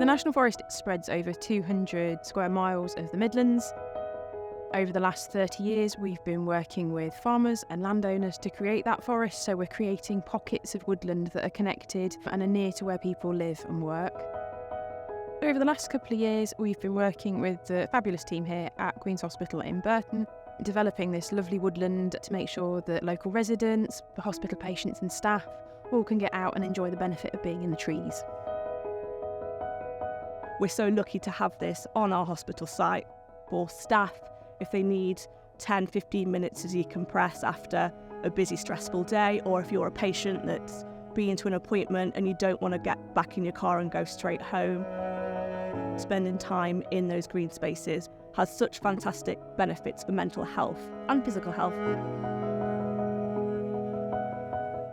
The National Forest spreads over 200 square miles of the Midlands. Over the last 30 years, we've been working with farmers and landowners to create that forest, so we're creating pockets of woodland that are connected and are near to where people live and work. Over the last couple of years, we've been working with the fabulous team here at Queen's Hospital in Burton, developing this lovely woodland to make sure that local residents, the hospital patients and staff all can get out and enjoy the benefit of being in the trees. We're so lucky to have this on our hospital site for staff if they need 10-15 minutes to decompress after a busy, stressful day, or if you're a patient that's been to an appointment and you don't want to get back in your car and go straight home. Spending time in those green spaces has such fantastic benefits for mental health and physical health.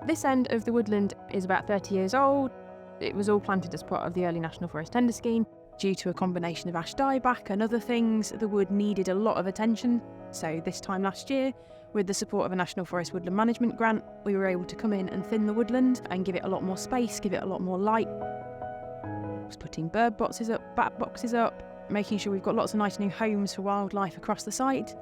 This end of the woodland is about 30 years old. It was all planted as part of the early National Forest Tender Scheme. Due to a combination of ash dieback and other things, the wood needed a lot of attention. So this time last year, with the support of a National Forest Woodland Management grant, we were able to come in and thin the woodland and give it a lot more space, give it a lot more light. I was putting bird boxes up, bat boxes up, making sure we've got lots of nice new homes for wildlife across the site.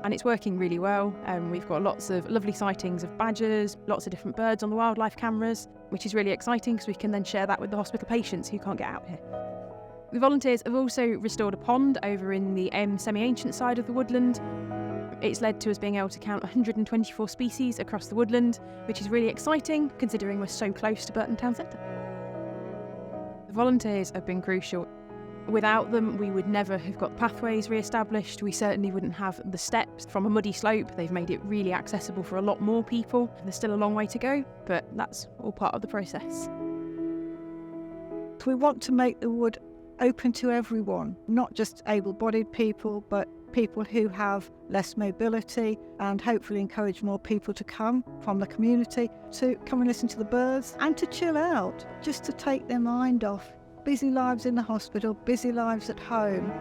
And it's working really well. We've got lots of lovely sightings of badgers, lots of different birds on the wildlife cameras, which is really exciting because we can then share that with the hospital patients who can't get out here. The volunteers have also restored a pond over in the semi-ancient side of the woodland. It's led to us being able to count 124 species across the woodland, which is really exciting considering we're so close to Burton Town Centre. The volunteers have been crucial. Without them, we would never have got pathways re-established. We certainly wouldn't have the steps from a muddy slope. They've made it really accessible for a lot more people. There's still a long way to go, but that's all part of the process. We want to make the wood open to everyone, not just able-bodied people, but people who have less mobility, and hopefully encourage more people to come from the community to come and listen to the birds and to chill out, just to take their mind off busy lives in the hospital, busy lives at home.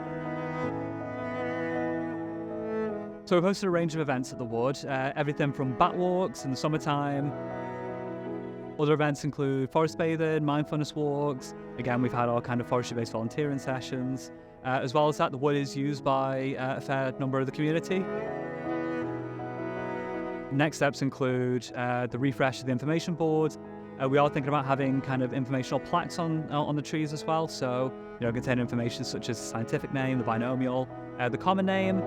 So we've hosted a range of events at the Wood, everything from bat walks in the summertime. Other events include forest bathing, mindfulness walks. Again, we've had our kind of forestry-based volunteering sessions. As well as that, the Wood is used by a fair number of the community. Next steps include the refresh of the information board. We are thinking about having kind of informational plaques on the trees as well. So, contain information such as the scientific name, the binomial, the common name.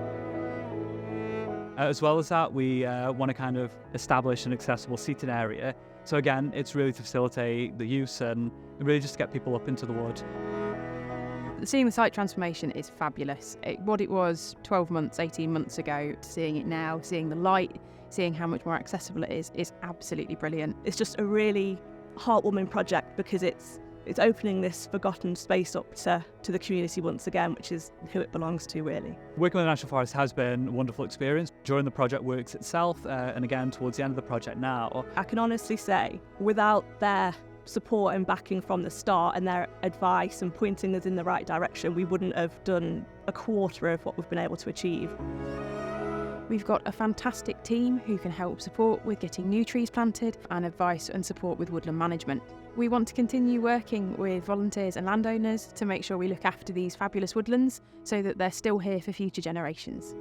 As well as that, we want to kind of establish an accessible seating area. So again, it's really to facilitate the use and really just to get people up into the wood. Seeing the site transformation is fabulous. What it was 12 months, 18 months ago, to seeing it now, seeing the light, seeing how much more accessible it is absolutely brilliant. It's just a really heartwarming project because it's opening this forgotten space up to the community once again, which is who it belongs to, really. Working with the National Forest has been a wonderful experience during the project works itself, and again towards the end of the project now. I can honestly say, without their support and backing from the start and their advice and pointing us in the right direction, we wouldn't have done a quarter of what we've been able to achieve. We've got a fantastic team who can help support with getting new trees planted and advice and support with woodland management. We want to continue working with volunteers and landowners to make sure we look after these fabulous woodlands so that they're still here for future generations.